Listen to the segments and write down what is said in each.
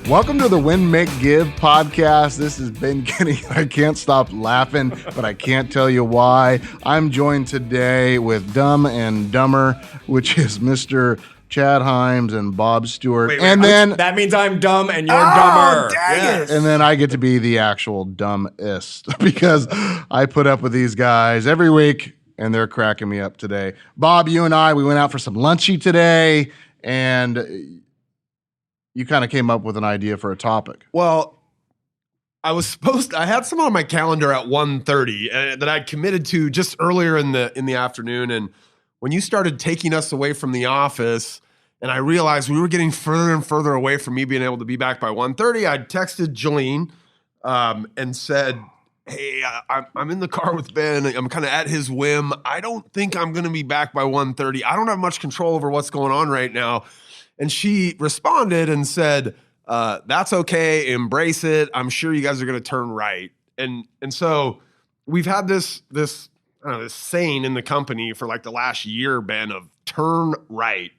Welcome to the Win, Make, Give podcast. This is Ben Kinney. I can't stop laughing, but I can't tell you why. I'm joined today with Dumb and Dumber, which is Mr. Chad Hyams and Bob Stewart. That means I'm dumb and you're dumber. Yes. And then I get to be the actual dumbest because I put up with these guys every week and they're cracking me up today. Bob, you and we went out for some lunchy today, and you kind of came up with an idea for a topic. Well, I had someone on my calendar at 1:30 that I committed to just earlier in the afternoon. And when you started taking us away from the office, and I realized we were getting further and further away from me being able to be back by 1:30, I texted Jolene and said, hey, I'm in the car with Ben. I'm kind of at his whim. I don't think I'm going to be back by 1:30. I don't have much control over what's going on right now. And she responded and said, that's okay, embrace it. I'm sure you guys are going to turn right. And so we've had this saying in the company for like the last year, Ben, of turn right.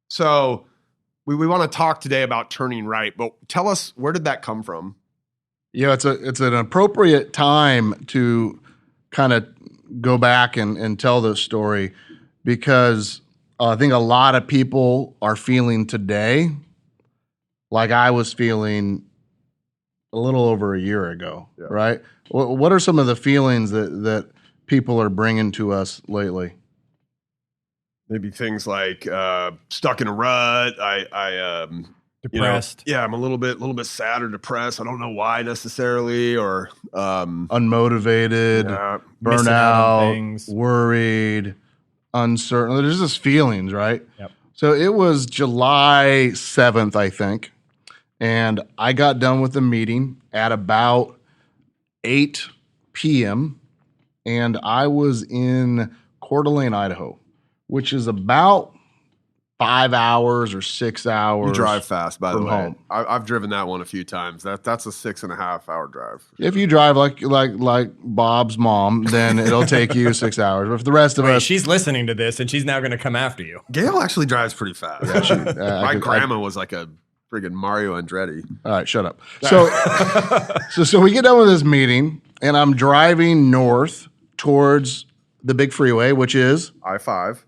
So we want to talk today about turning right, but tell us, where did that come from? Yeah, it's an appropriate time to kind of go back and tell this story because I think a lot of people are feeling today like I was feeling a little over a year ago, right? What are some of the feelings that people are bringing to us lately? Maybe things like stuck in a rut. Depressed. I'm a little bit sad or depressed. I don't know why necessarily, or unmotivated, burnout, worried, uncertain. There's just feelings, right? Yep. So it was July 7th, I think, and I got done with the meeting at about 8 p.m., and I was in Coeur d'Alene, Idaho, which is about 5 hours or 6 hours. You drive fast, by the way. Home. I've driven that one a few times. That's a 6.5 hour drive. If you drive like Bob's mom, then it'll take you 6 hours. But for the rest of us, she's listening to this and she's now going to come after you. Gail actually drives pretty fast. Yeah, my grandma was like a friggin' Mario Andretti. All right, shut up. So we get done with this meeting, and I'm driving north towards the big freeway, which is I-5.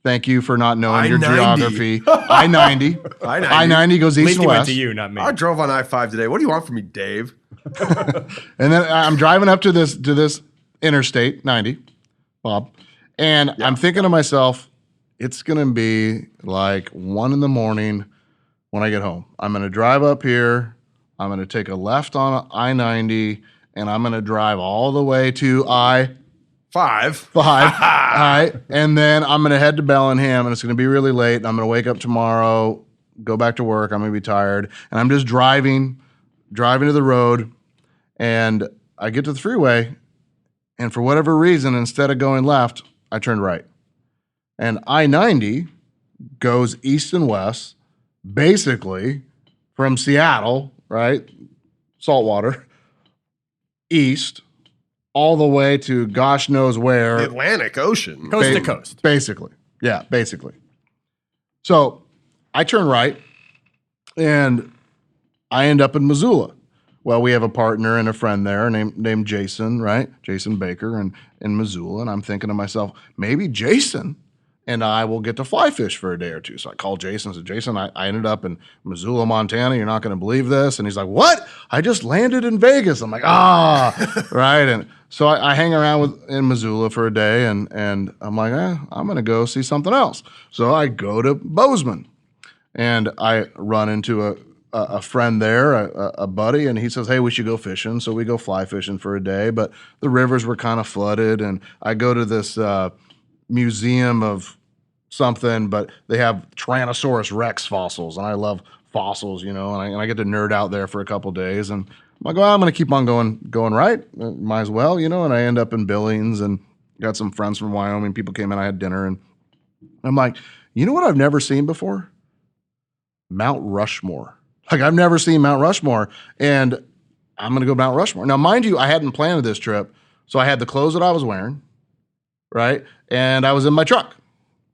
Thank you for not knowing your I-90. geography. I-90. I-90 goes east and Went west. to you, not me. I drove on I-5 today. What do you want from me, Dave? And then I'm driving up to this interstate 90, Bob, and I'm thinking to myself, it's going to be like 1 a.m. when I get home. I'm going to drive up here. I'm going to take a left on I-90, and I'm going to drive all the way to I-5. All right. And then I'm going to head to Bellingham, and it's going to be really late. And I'm going to wake up tomorrow, go back to work. I'm going to be tired. And I'm just driving to the road, and I get to the freeway, and for whatever reason, instead of going left, I turned right. And I-90 goes east and west, basically from Seattle, right? Saltwater, east, all the way to gosh knows where. The Atlantic Ocean. Coast to coast. Basically. Yeah, basically. So I turn right, and I end up in Missoula. Well, we have a partner and a friend there named Jason, right? Jason Baker in Missoula. And I'm thinking to myself, maybe Jason and I will get to fly fish for a day or two. So I called Jason and said, Jason, I ended up in Missoula, Montana. You're not going to believe this. And he's like, what? I just landed in Vegas. I'm like, right. And so I hang around in Missoula for a day, and I'm like, I'm going to go see something else. So I go to Bozeman, and I run into a friend there, a buddy, and he says, hey, we should go fishing. So we go fly fishing for a day, but the rivers were kind of flooded, and I go to this museum of something, but they have Tyrannosaurus Rex fossils, and I love fossils, and I get to nerd out there for a couple days, and I'm like, well, I'm going to keep on going right. Might as well, and I end up in Billings and got some friends from Wyoming. People came in, I had dinner, and I'm like, you know what I've never seen before? Mount Rushmore. Like, I've never seen Mount Rushmore, and I'm going to go Mount Rushmore. Now, mind you, I hadn't planned this trip, so I had the clothes that I was wearing, right? And I was in my truck,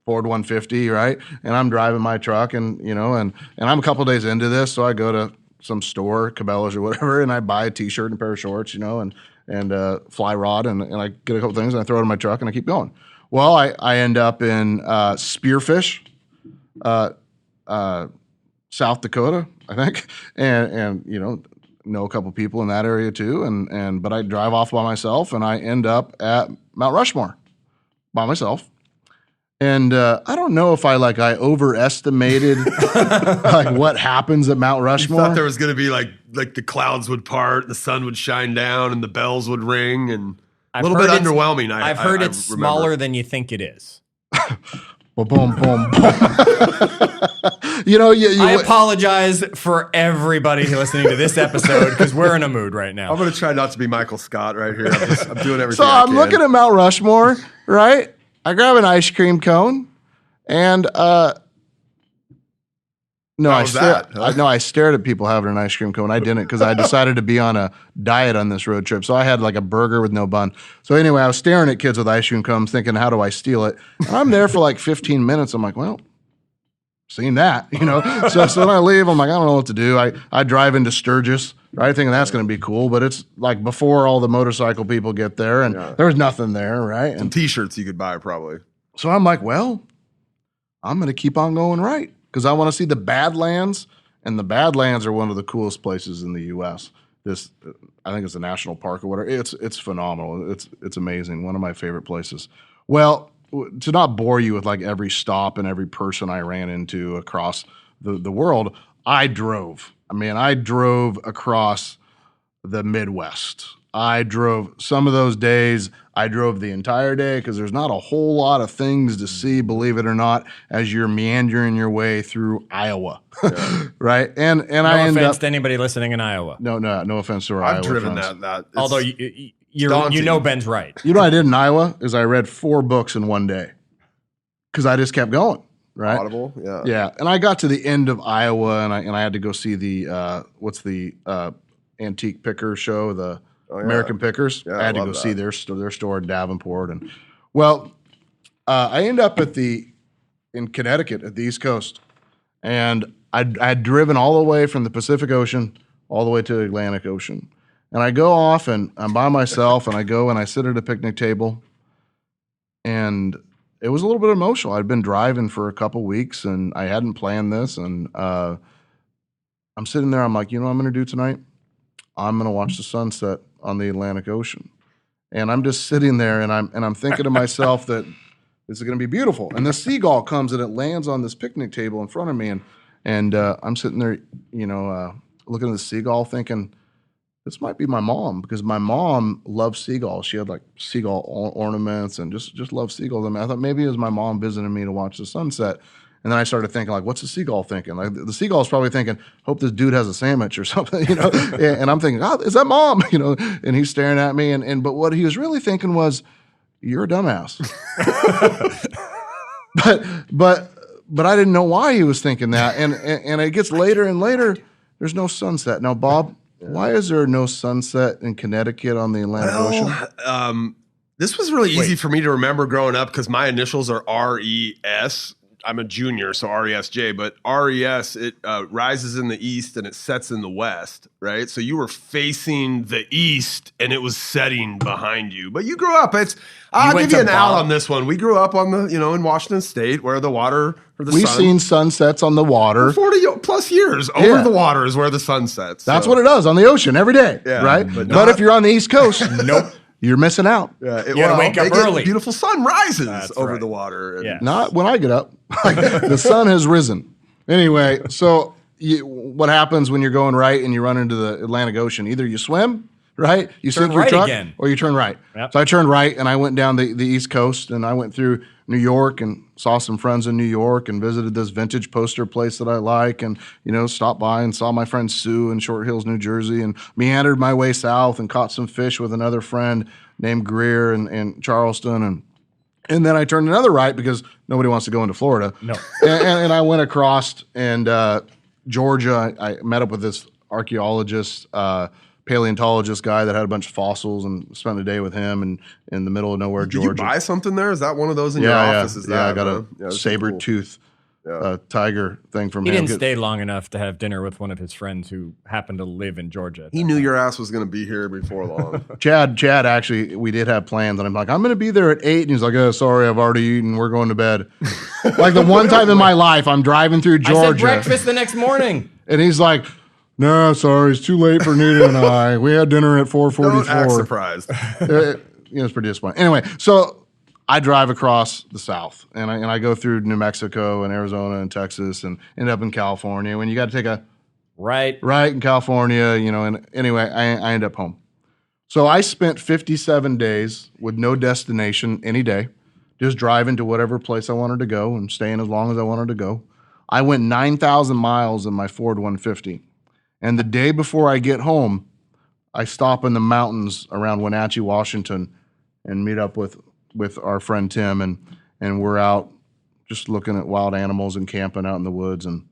Ford 150, right? And I'm driving my truck, and I'm a couple days into this, so I go to some store, Cabela's or whatever, and I buy a T-shirt and a pair of shorts, and fly rod, and I get a couple things and I throw it in my truck and I keep going. Well, I end up in Spearfish, South Dakota, I think, and know a couple people in that area too, but I drive off by myself and I end up at Mount Rushmore by myself. And I don't know if I overestimated what happens at Mount Rushmore. You thought there was going to be like the clouds would part, the sun would shine down, and the bells would ring, and a little bit underwhelming. I've heard it's smaller than you think it is. Boom, boom, boom. I apologize for everybody listening to this episode because we're in a mood right now. I'm going to try not to be Michael Scott right here. I'm doing everything. So I'm looking at Mount Rushmore, right? I grab an ice cream cone, and I stared at people having an ice cream cone. I didn't because I decided to be on a diet on this road trip. So I had like a burger with no bun. So anyway, I was staring at kids with ice cream cones, thinking, how do I steal it? And I'm there for like 15 minutes. I'm like, well, seen that, So when I leave, I'm like, I don't know what to do. I drive into Sturgis, right? Thinking that's going to be cool, but it's like before all the motorcycle people get there, and there was nothing there, right? Some T-shirts you could buy probably. So I'm like, well, I'm going to keep on going right because I want to see the Badlands, and the Badlands are one of the coolest places in the U.S. I think it's a national park or whatever. It's phenomenal. It's amazing. One of my favorite places. Well, to not bore you with like every stop and every person I ran into across the world, I drove. I drove across the Midwest. I drove some of those days. I drove the entire day because there's not a whole lot of things to see, believe it or not, as you're meandering your way through Iowa, right? And no I end offense up to anybody listening in Iowa. No offense to our I've Iowa driven friends. that. Although Ben's right. You know what I did in Iowa is I read 4 books in one day because I just kept going. Right. Audible, yeah. Yeah, and I got to the end of Iowa, and I had to go see the antique picker show, the American Pickers. Yeah, I had to go see their store in Davenport, and I end up in Connecticut at the East Coast, and I'd driven all the way from the Pacific Ocean all the way to the Atlantic Ocean, and I go off and I'm by myself, and I go and I sit at a picnic table, and it was a little bit emotional. I'd been driving for a couple weeks, and I hadn't planned this. And I'm sitting there. I'm like, you know what I'm going to do tonight? I'm going to watch the sunset on the Atlantic Ocean. And I'm just sitting there, and I'm thinking to myself that this is going to be beautiful. And the seagull comes, and it lands on this picnic table in front of me. And I'm sitting there, looking at the seagull, thinking, this might be my mom, because my mom loved seagulls. She had like seagull ornaments and just loved seagulls. I thought maybe it was my mom visiting me to watch the sunset. And then I started thinking, like, what's the seagull thinking? Like, the seagull's probably thinking, hope this dude has a sandwich or something, And I'm thinking, oh, is that mom? And he's staring at me. But what he was really thinking was, you're a dumbass. but I didn't know why he was thinking that. And it gets later and later. There's no sunset. Now, Bob, why is there no sunset in Connecticut on the Atlantic Ocean? This was really easy for me to remember growing up because my initials are RES. I'm a junior, so RESJ, but RES, it rises in the east and it sets in the west, right? So you were facing the east and it was setting behind you. But you grew up. I'll give you an out on this one. We grew up on in Washington State where the water or the sun. We've seen sunsets on the water. 40 plus years over the water is where the sun sets. That's what it does on the ocean every day, right? But if you're on the East Coast, nope. You're missing out. Yeah, you gotta wake up early. Beautiful sun rises over the water. And Not when I get up. The sun has risen. Anyway, so what happens when you're going right and you run into the Atlantic Ocean? Either you swim, right? You sink your truck, or you turn right. Yep. So I turned right, and I went down the East Coast, and I went through New York and saw some friends in New York and visited this vintage poster place that I like, and stopped by and saw my friend Sue in Short Hills, New Jersey, and meandered my way south and caught some fish with another friend named Greer in Charleston, and then I turned another right because nobody wants to go into Florida. No. and I went across Georgia. I met up with this archaeologist, paleontologist guy that had a bunch of fossils, and spent a day with him in the middle of nowhere, Georgia. Did you buy something there? Is that one of those in your office? I got a saber tooth Tiger thing from He him. didn't stay long enough to have dinner with one of his friends who happened to live in Georgia. He knew your ass was going to be here before long. Chad, actually, we did have plans, and I'm like, I'm going to be there at 8, and he's like, oh, sorry, I've already eaten. We're going to bed. Like the one time in my life, I'm driving through Georgia. I said breakfast the next morning. And he's like, no, sorry, it's too late for Nita and I. We had dinner at 4:44. Don't act surprised. It's pretty disappointing. Anyway, so I drive across the South, and I go through New Mexico and Arizona and Texas and end up in California. When you got to take a right in California, and anyway, I end up home. So I spent 57 days with no destination any day, just driving to whatever place I wanted to go and staying as long as I wanted to go. I went 9,000 miles in my Ford 150. And the day before I get home, I stop in the mountains around Wenatchee, Washington, and meet up with our friend Tim, and we're out just looking at wild animals and camping out in the woods. And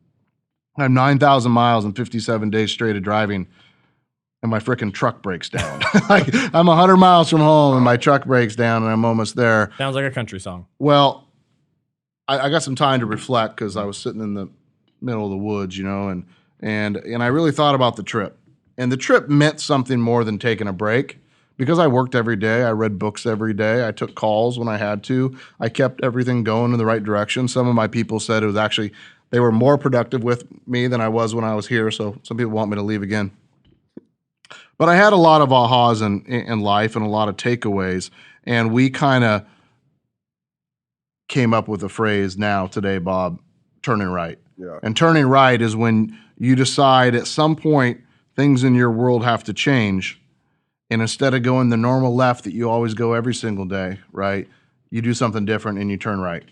I have 9,000 miles and 57 days straight of driving, and my freaking truck breaks down. Like, I'm 100 miles from home, and my truck breaks down, and I'm almost there. Sounds like a country song. Well, I got some time to reflect because I was sitting in the middle of the woods, and I really thought about the trip. And the trip meant something more than taking a break. Because I worked every day, I read books every day, I took calls when I had to, I kept everything going in the right direction. Some of my people said it was actually, they were more productive with me than I was when I was here, so some people want me to leave again. But I had a lot of ahas in life and a lot of takeaways, and we kind of came up with a phrase today, Bob, turning right. Yeah. And turning right is when you decide at some point things in your world have to change. And instead of going the normal left that you always go every single day, right, you do something different and you turn right.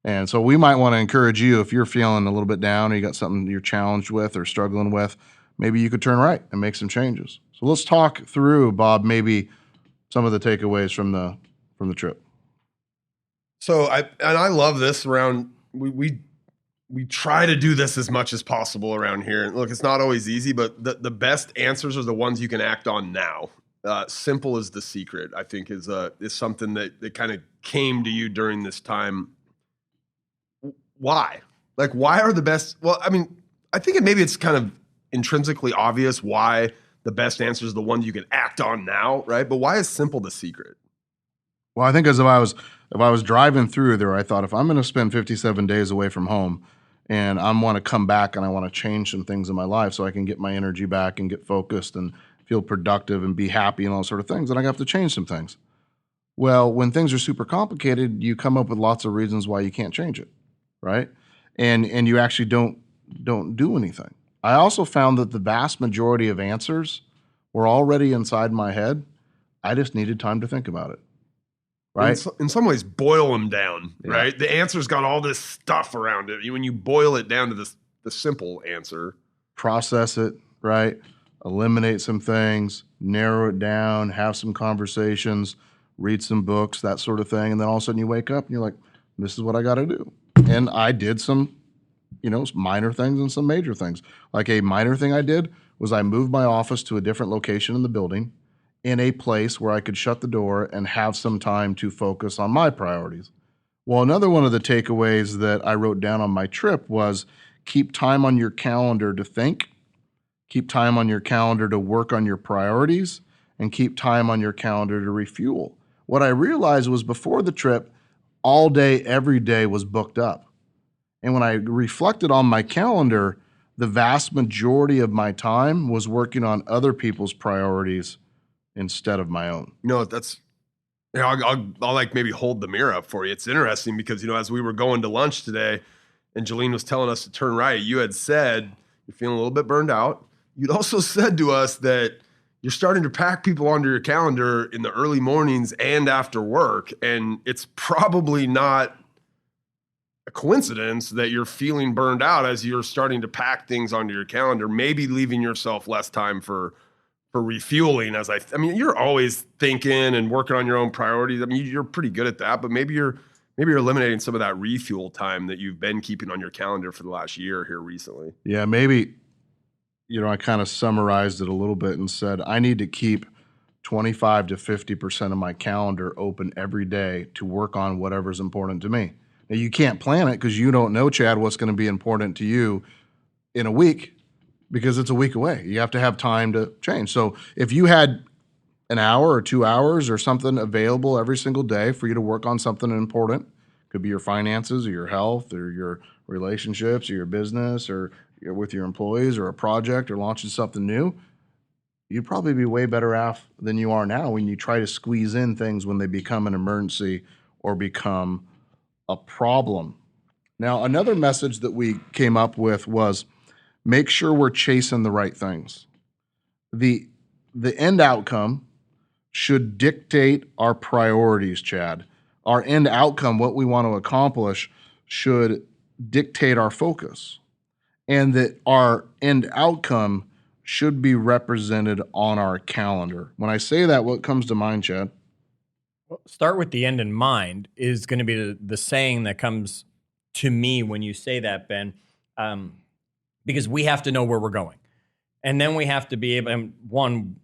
And so we might want to encourage you, if you're feeling a little bit down or you got something you're challenged with or struggling with, maybe you could turn right and make some changes. So let's talk through, Bob, maybe some of the takeaways from the trip. So I love this around, we try to do this as much as possible around here. And look, it's not always easy, but the best answers are the ones you can act on now. Simple is the secret, I think, is something that kind of came to you during this time. Why? Like, why are the best? Well, I mean, I think maybe it's kind of intrinsically obvious why the best answers are the ones you can act on now, right? But why is simple the secret? Well, I think as if I was driving through there, I thought if I'm going to spend 57 days away from home and I want to come back and I want to change some things in my life so I can get my energy back and get focused and feel productive and be happy and all sort of things, then I have to change some things. Well, when things are super complicated, you come up with lots of reasons why you can't change it, right? And you actually don't do anything. I also found that the vast majority of answers were already inside my head. I just needed time to think about it. Right. In some ways, boil them down, right? The answer's got all this stuff around it. When you boil it down to the simple answer. Process it, right? Eliminate some things, narrow it down, have some conversations, read some books, that sort of thing. And then all of a sudden you wake up and you're like, this is what I got to do. And I did some, minor things and some major things. Like a minor thing I did was I moved my office to a different location in the building, in a place where I could shut the door and have some time to focus on my priorities. Well, another one of the takeaways that I wrote down on my trip was keep time on your calendar to think, keep time on your calendar to work on your priorities, and keep time on your calendar to refuel. What I realized was before the trip, all day, every day was booked up. And when I reflected on my calendar, the vast majority of my time was working on other people's priorities instead of my own. That's, I'll like maybe hold the mirror up for you. It's interesting because, as we were going to lunch today and Jolene was telling us to turn right, you had said you're feeling a little bit burned out. You'd also said to us that you're starting to pack people onto your calendar in the early mornings and after work. And it's probably not a coincidence that you're feeling burned out as you're starting to pack things onto your calendar, maybe leaving yourself less time for refueling. I mean, you're always thinking and working on your own priorities. I mean, you're pretty good at that, but maybe you're eliminating some of that refuel time that you've been keeping on your calendar for the last year here recently. Yeah, maybe, I kind of summarized it a little bit and said, I need to keep 25 to 50% of my calendar open every day to work on whatever's important to me. Now, you can't plan it because you don't know, Chad, what's going to be important to you in a week because it's a week away. You have to have time to change. So if you had an hour or 2 hours or something available every single day for you to work on something important, could be your finances or your health or your relationships or your business or with your employees or a project or launching something new, you'd probably be way better off than you are now when you try to squeeze in things when they become an emergency or become a problem. Now, another message that we came up with was make sure we're chasing the right things. The end outcome should dictate our priorities, Chad. Our end outcome, what we want to accomplish, should dictate our focus. And that our end outcome should be represented on our calendar. When I say that, what comes to mind, Chad? Well, start with the end in mind is going to be the saying that comes to me when you say that, Ben, because we have to know where we're going. And then we have to be able, and one,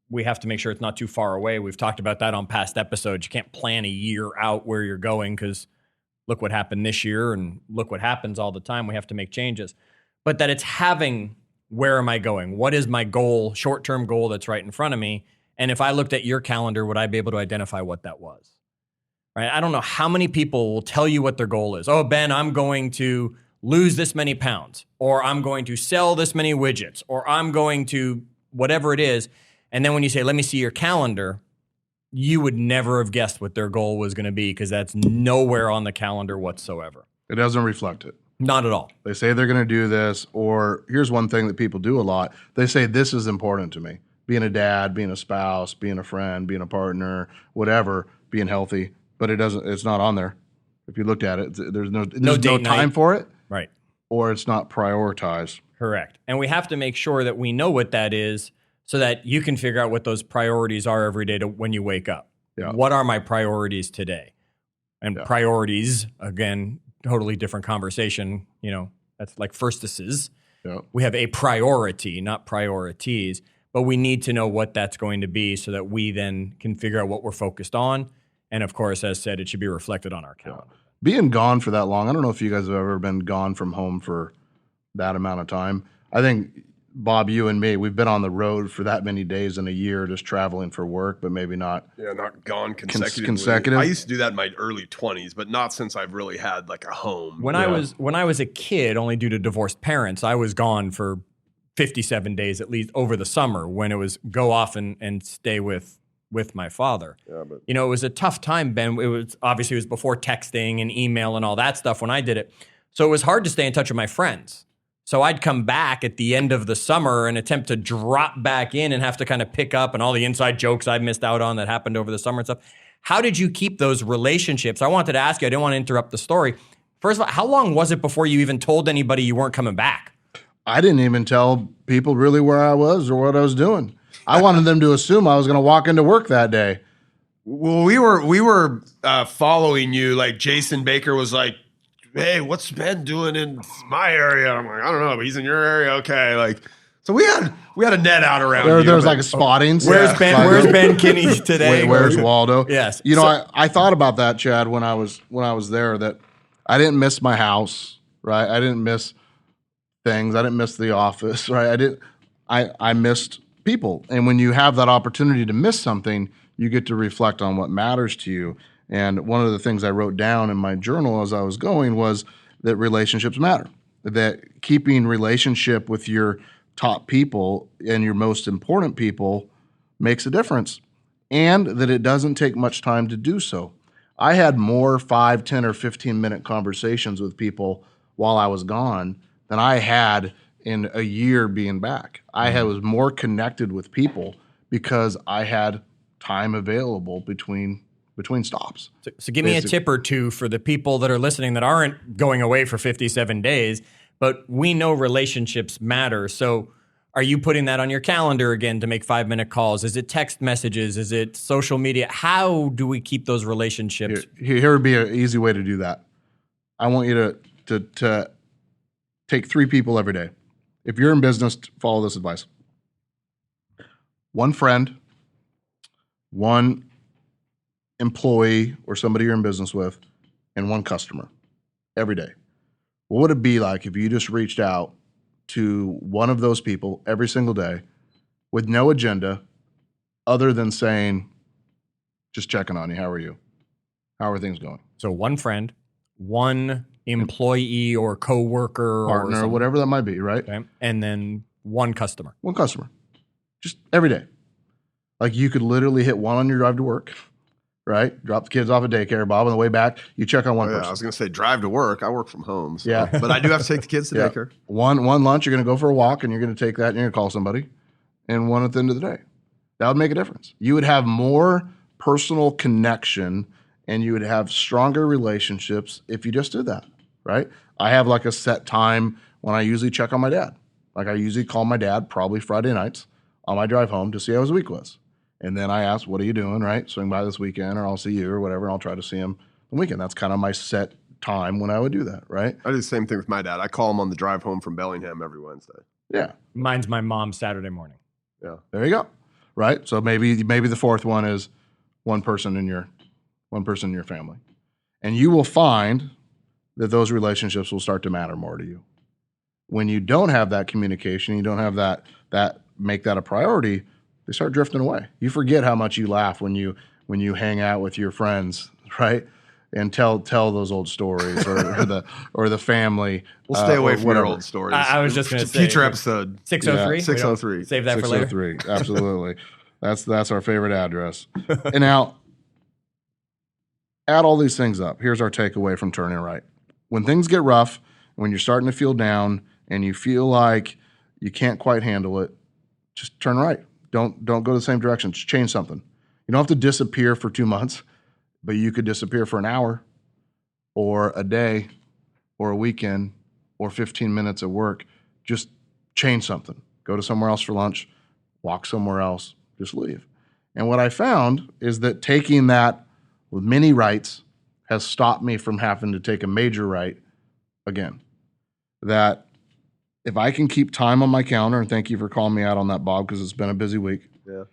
we have to make sure it's not too far away. We've talked about that on past episodes. You can't plan a year out where you're going because look what happened this year and look what happens all the time. We have to make changes. But that it's having, where am I going? What is my goal, short-term goal that's right in front of me? And if I looked at your calendar, would I be able to identify what that was? Right? I don't know how many people will tell you what their goal is. Oh, Ben, I'm going to lose this many pounds, or I'm going to sell this many widgets, or I'm going to whatever it is. And then when you say, let me see your calendar, you would never have guessed what their goal was going to be because that's nowhere on the calendar whatsoever. It doesn't reflect it. Not at all. They say they're going to do this, or here's one thing that people do a lot. They say, this is important to me. Being a dad, being a spouse, being a friend, being a partner, whatever, being healthy, but it's not on there. If you looked at it, there's no time for it. Right. Or it's not prioritized. Correct. And we have to make sure that we know what that is so that you can figure out what those priorities are every day when you wake up. Yeah. What are my priorities today? And priorities, again, totally different conversation. You know, that's like firstices. Yeah. We have a priority, not priorities, but we need to know what that's going to be so that we then can figure out what we're focused on. And of course, as said, it should be reflected on our calendar. Being gone for that long, I don't know if you guys have ever been gone from home for that amount of time. I think, Bob, you and me, we've been on the road for that many days in a year just traveling for work, but maybe not. Yeah, not gone consecutively. Consecutive. I used to do that in my early 20s, but not since I've really had like a home. When I was a kid, only due to divorced parents, I was gone for 57 days at least over the summer when it was go off and stay with my father. Yeah, but you know, it was a tough time, Ben. It was before texting and email and all that stuff when I did it. So it was hard to stay in touch with my friends. So I'd come back at the end of the summer and attempt to drop back in and have to kind of pick up and all the inside jokes I missed out on that happened over the summer and stuff. How did you keep those relationships? I wanted to ask you, I didn't want to interrupt the story. First of all, how long was it before you even told anybody you weren't coming back? I didn't even tell people really where I was or what I was doing. I wanted them to assume I was going to walk into work that day. well, we were following you. Like Jason Baker was like, "Hey, what's Ben doing in my area?" I'm like, "I don't know, but he's in your area, okay." Like, so we had a net out around. There was like a spotting. Where's Ben Kinney today? Where's Waldo? Yes. You know, I thought about that, Chad, when I was there. That I didn't miss my house, right? I didn't miss things. I didn't miss the office, right? I missed people. And when you have that opportunity to miss something, you get to reflect on what matters to you. And one of the things I wrote down in my journal as I was going was that relationships matter. That keeping relationship with your top people and your most important people makes a difference. And that it doesn't take much time to do so. I had more 5, 10, or 15-minute conversations with people while I was gone than I had in a year being back. I was more connected with people because I had time available between stops. So give me a tip or two for the people that are listening that aren't going away for 57 days, but we know relationships matter. So are you putting that on your calendar again to make 5-minute calls? Is it text messages? Is it social media? How do we keep those relationships? Here would be an easy way to do that. I want you to take 3 people every day. If you're in business, follow this advice. 1 friend, 1 employee or somebody you're in business with, and 1 customer. every day. What would it be like if you just reached out to one of those people every single day with no agenda other than saying, just checking on you. How are you? How are things going? So one friend, one employee or coworker or Partner, something. whatever that might be, right? Okay. And then one customer. One customer. Just every day. Like you could literally hit one on your drive to work, right? Drop the kids off at daycare, Bob. On the way back, you check on one Oh, yeah, I person. was going to say drive to work. I work from home. So. Yeah. But I do have to take the kids to Yeah. daycare. One lunch, you're going to go for a walk and you're going to take that and you're going to call somebody. And one at the end of the day. That would make a difference. You would have more personal connection and you would have stronger relationships if you just did that, right? I have like a set time when I usually check on my dad. Like I usually call my dad probably Friday nights on my drive home to see how his week was. And then I ask, what are you doing, right? Swing by this weekend or I'll see you or whatever, and I'll try to see him the weekend. That's kind of my set time when I would do that, right? I do the same thing with my dad. I call him on the drive home from Bellingham every Wednesday. Yeah. Mine's my mom Saturday morning. Yeah. There you go. Right? So maybe the fourth one is one person in your family. And you will find that those relationships will start to matter more to you. When you don't have that communication, you don't have that make that a priority, they start drifting away. You forget how much you laugh when you hang out with your friends, right? And tell those old stories or the family. We'll stay away or from your whatever. old stories. I was just going to say. Future episode. 603? Yeah, 603. Save that for later. 603. Absolutely. That's our favorite address. And now, add all these things up. Here's our takeaway from turning right. When things get rough, when you're starting to feel down and you feel like you can't quite handle it, just turn right. Don't go the same direction. Just change something. You don't have to disappear for 2 months, but you could disappear for an hour or a day or a weekend or 15 minutes at work. Just change something. Go to somewhere else for lunch, walk somewhere else, just leave. And what I found is that taking that with many rights has stopped me from having to take a major right again. That if I can keep time on my calendar, and thank you for calling me out on that, Bob, because it's been a busy week. Yeah.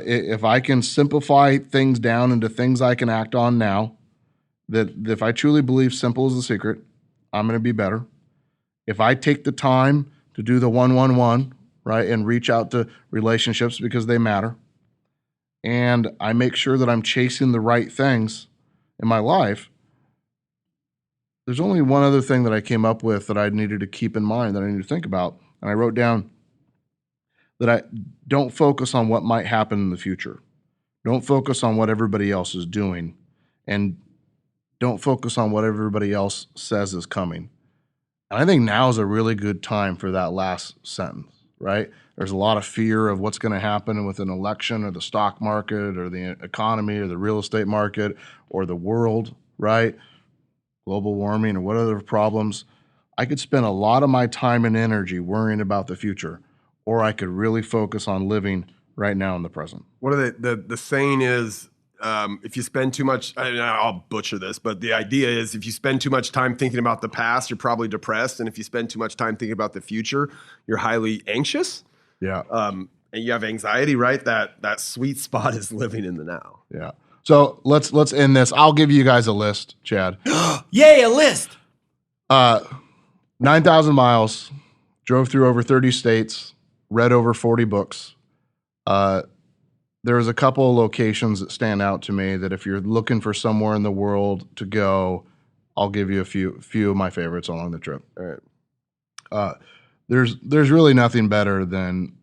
If I can simplify things down into things I can act on now, that if I truly believe simple is the secret, I'm going to be better. If I take the time to do the 1-1-1, right, and reach out to relationships because they matter, and I make sure that I'm chasing the right things in my life, there's only one other thing that I came up with that I needed to keep in mind, that I need to think about. And I wrote down that I don't focus on what might happen in the future. Don't focus on what everybody else is doing. And don't focus on what everybody else says is coming. And I think now is a really good time for that last sentence, right? There's a lot of fear of what's going to happen with an election or the stock market or the economy or the real estate market or the world, right? Global warming or what other problems. I could spend a lot of my time and energy worrying about the future, or I could really focus on living right now in the present. What are the saying is, if you spend too much, I'll butcher this, but the idea is if you spend too much time thinking about the past, you're probably depressed. And if you spend too much time thinking about the future, you're highly anxious. Yeah. And you have anxiety, right? That sweet spot is living in the now. Yeah. So let's end this. I'll give you guys a list, Chad. Yay, a list. 9,000 miles, drove through over 30 states, read over 40 books. There's a couple of locations that stand out to me that if you're looking for somewhere in the world to go, I'll give you a few of my favorites along the trip. All right. There's really nothing better than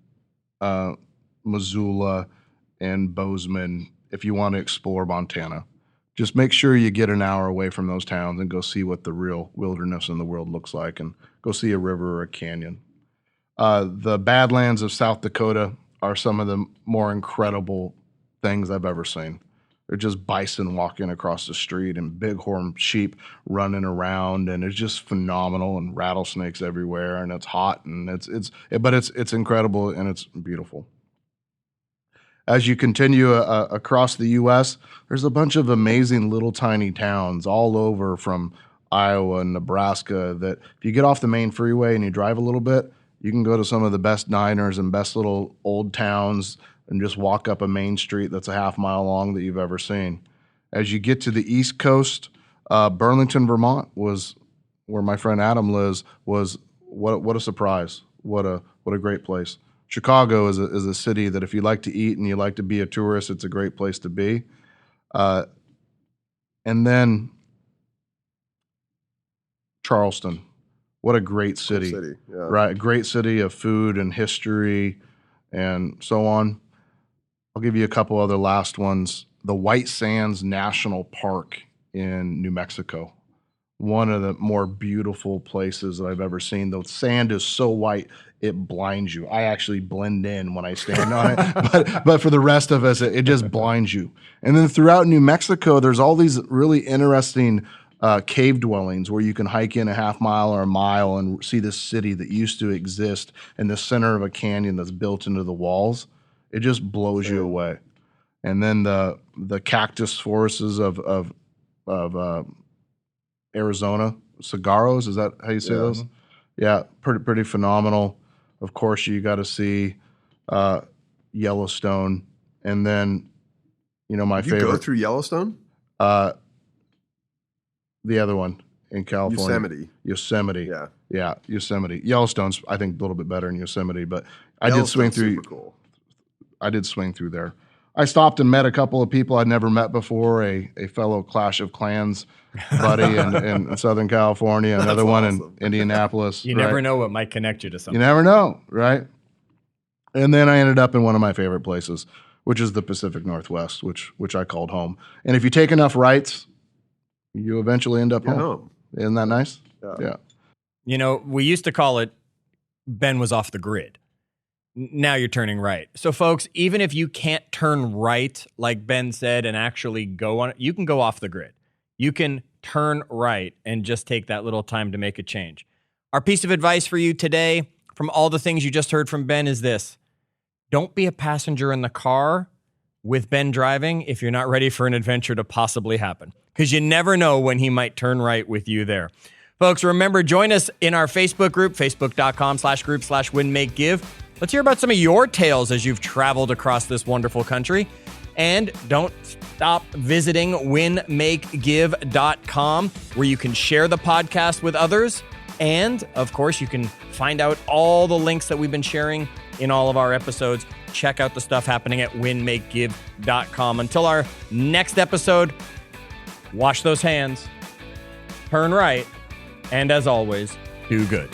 Missoula and Bozeman if you want to explore Montana. Just make sure you get an hour away from those towns and go see what the real wilderness in the world looks like and go see a river or a canyon. The Badlands of South Dakota are some of the more incredible things I've ever seen. They're just bison walking across the street and bighorn sheep running around, and it's just phenomenal, and rattlesnakes everywhere, and it's hot, and it's incredible and it's beautiful. As you continue across the U.S., there's a bunch of amazing little tiny towns all over from Iowa and Nebraska that if you get off the main freeway and you drive a little bit, you can go to some of the best diners and best little old towns and just walk up a main street that's a half mile long that you've ever seen. As you get to the East Coast, Burlington, Vermont was where my friend Adam lives was what a surprise. What a great place. Chicago is a city that if you like to eat and you like to be a tourist, it's a great place to be. And then Charleston. What a great city. Cool city. Yeah. Right? A great city of food and history and so on. I'll give you a couple other last ones. The White Sands National Park in New Mexico. One of the more beautiful places that I've ever seen. The sand is so white, it blinds you. I actually blend in when I stand on it, but for the rest of us, it just blinds you. And then throughout New Mexico, there's all these really interesting cave dwellings where you can hike in a half mile or a mile and see this city that used to exist in the center of a canyon that's built into the walls. It just blows you away. And then the cactus forests of Arizona, saguaros, is that how you say those? Yeah, pretty phenomenal. Of course, you got to see Yellowstone, and then my Did you favorite. go through Yellowstone? The other one in California, Yosemite. Yeah, Yosemite. Yellowstone's I think a little bit better than Yosemite, but I did swing through. Super cool. I did swing through there. I stopped and met a couple of people I'd never met before, a fellow Clash of Clans buddy in Southern California, another one in Indianapolis. You never know what might connect you to something. You never know, right? And then I ended up in one of my favorite places, which is the Pacific Northwest, which I called home. And if you take enough rights, you eventually end up home. Isn't that nice? Yeah. We used to call it Ben was off the grid. Now you're turning right. So folks, even if you can't turn right, like Ben said, and actually go on it, you can go off the grid. You can turn right and just take that little time to make a change. Our piece of advice for you today, from all the things you just heard from Ben, is this. Don't be a passenger in the car with Ben driving if you're not ready for an adventure to possibly happen, because you never know when he might turn right with you there. Folks, remember, join us in our Facebook group, facebook.com/group/winmakegive. Let's hear about some of your tales as you've traveled across this wonderful country. And don't stop visiting winmakegive.com, where you can share the podcast with others. And, of course, you can find out all the links that we've been sharing in all of our episodes. Check out the stuff happening at winmakegive.com. Until our next episode, wash those hands, turn right, and as always, do good.